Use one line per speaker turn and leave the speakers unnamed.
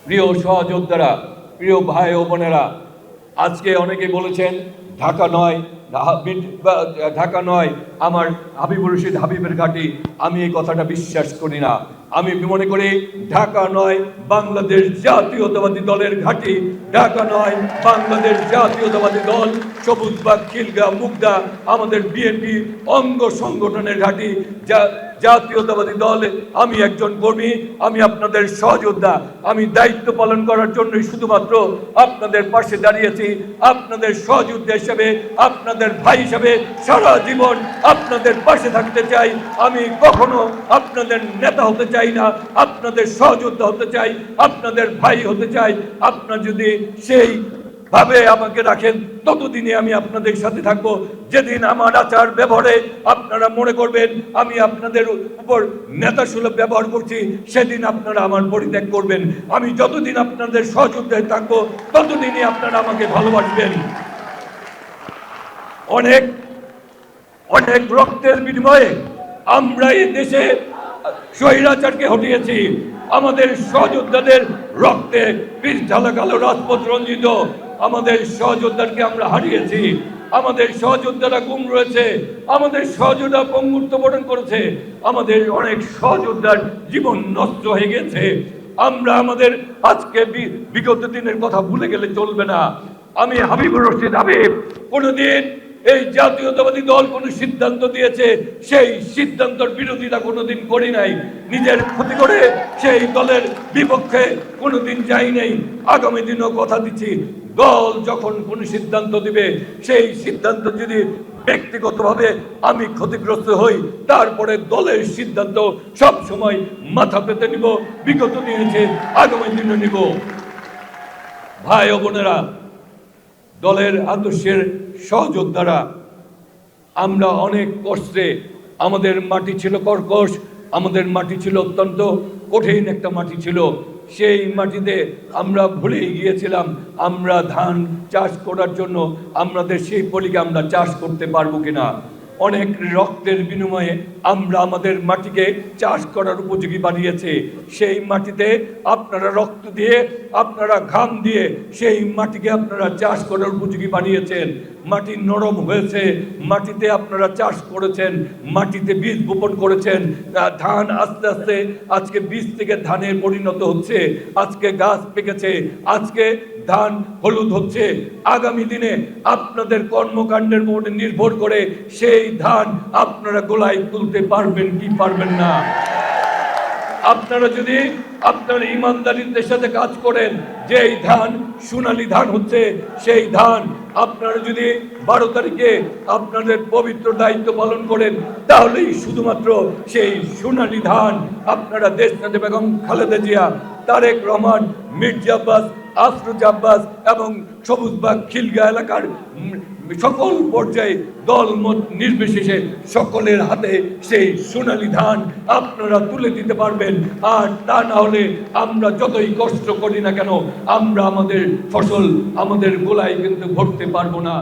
প্রিয় সহযোদ্ধারা, প্রিয় ভাই ও বোনেরা, আজকে অনেকে বলেছেন ঢাকা নয়, ঢাকা নয় আমার হাবিবুর রশিদ হাবিবের ঘাঁটি। আমি এই কথাটা বিশ্বাস করি না। আমি মনে করি ঢাকা নয় বাংলাদেশ জাতীয়তাবাদী দলের ঘাঁটি। ঢাকা নয় বাংলাদেশ জাতীয়তাবাদী দল, সবুজ বাগ, খিলগাঁও, মুগদা আমাদের বিএনপি অঙ্গ সংগঠনের ঘাঁটি। জাতীয়তাবাদী দলে আমি একজন কর্মী, আমি আপনাদের সহযোদ্ধা। আমি দায়িত্ব পালন করার জন্যই শুধুমাত্র আপনাদের পাশে দাঁড়িয়েছি। আপনাদের সহযোদ্ধা হিসেবে, আপনাদের ভাই হিসেবে সারা জীবন আপনাদের পাশে থাকতে চাই। আমি কখনো আপনাদের নেতা হতে চাই না, আপনাদের সহযোদ্ধা হতে চাই, আপনাদের ভাই হতে চাই। আপনার যদি সেই ভাবে আমাকে রাখেন, ততদিনে আমি আপনাদের সাথে থাকব। যেদিন আমার আচার ব্যবহারে আপনারা মনে করবেন আমি আপনাদের উপর নেতা সুলভ ব্যবহার করছি, সেদিন আপনারা আমার পরিত্যাগ করবেন। আমি যতদিন আপনাদের সহযোদ্ধায় থাকবো, ততদিনই আপনারা আমাকে ভালোবাসবেন। অনেক অনেক রক্তের বিনিময়ে আমরা এই দেশে স্বৈরাচারকে হটিয়েছি। আমাদের সহযোদ্ধাদের রক্তে বীর ঢালাকালো রাজপথ রঞ্জিত আমাদের সহযোদ্ধাকে আমরা হারিয়েছি। আমাদের সহযোদ্ধারা গুম রয়েছে, আমাদের সহযোদ্ধা পঙ্গুত্ব বরণ করেছে, আমাদের অনেক সহযোদ্ধার জীবন নষ্ট হয়ে গেছে। আমরা আমাদের আজকে বিগত দিনের কথা ভুলে গেলে চলবে না। আমি হাবিবুর রশিদ হাবিব কোনোদিন এই জাতীয়তাবাদী দল কোন সিদ্ধান্ত দিয়েছে, সেই সিদ্ধান্তের বিরোধিতা কোনোদিন করি নাই। নিজের ক্ষতি করে সেই দলের বিপক্ষে কোনোদিন যাই নাই। আগামী দিনও কথা দিচ্ছি, দল যখন কোন সিদ্ধান্ত দিবে, সেই সিদ্ধান্ত যদি ব্যক্তিগতভাবে আমি ক্ষতিগ্রস্ত হই, তারপরে দলের সিদ্ধান্ত সব সময় মাথা পেতে নিব। বিগত নিয়েছে, আগামী দিনও নিব। ভাই ও বোনেরা, দলের আদর্শের সহযোদ্ধারা, আমরা অনেক কষ্টে, আমাদের মাটি ছিল কর্কশ, আমাদের মাটি ছিল অত্যন্ত কঠিন একটা মাটি ছিল। সেই মাটিতে আমরা ভুলেই গিয়েছিলাম আমরা ধান চাষ করার জন্য আমাদের সেই পলিকে আমরা চাষ করতে পারবো কিনা। অনেক রক্তের বিনিময়ে আমরা আমাদের মাটিকে চাষ করার উপযোগী বানিয়েছে। সেই মাটিতে আপনারা রক্ত দিয়ে, আপনারা ঘাম দিয়ে সেই মাটিকে আপনারা চাষ করার উপযোগী বানিয়েছেন। মাটি নরম হয়েছে, মাটিতে আপনারা চাষ করেছেন, মাটিতে বীজ বপন করেছেন। ধান আস্তে আস্তে আজকে বীজ থেকে ধানের পরিণত হচ্ছে, আজকে গাছ পেকেছে, আজকে ধান হলুদ হচ্ছে। আগামী দিনে আপনাদের কর্মকাণ্ডের উপর নির্ভর করে সেই ধান আপনারা গোলায় তুলতে পারবেন কি পারবেন না। আপনারা যদি আপনার ইমানদারিত্বের সাথে কাজ করেন, যে এই ধান সোনালী ধান হচ্ছে, সেই ধান আপনারা যদি 12 তারিখে আপনাদের পবিত্র দায়িত্ব পালন করেন, তাহলেই শুধুমাত্র সেই সোনালী ধান আপনারা দেশনেত্রী বেগম খালেদা জিয়া, তারেক রহমান, মির্জা আব্বাস, আফরোজা আব্বাস এবং সবুজবাগ খিলগাঁও এলাকার সকল পর্যায়ে দলমত নির্বিশেষে সকলের হাতে সেই সোনালী ধান আপনারা তুলে দিতে পারবেন। আর তা না হলে আমরা যতই কষ্ট করি না কেন, আমরা আমাদের ফসল আমাদের গোলায় কিন্তু ভরতে পারবো না।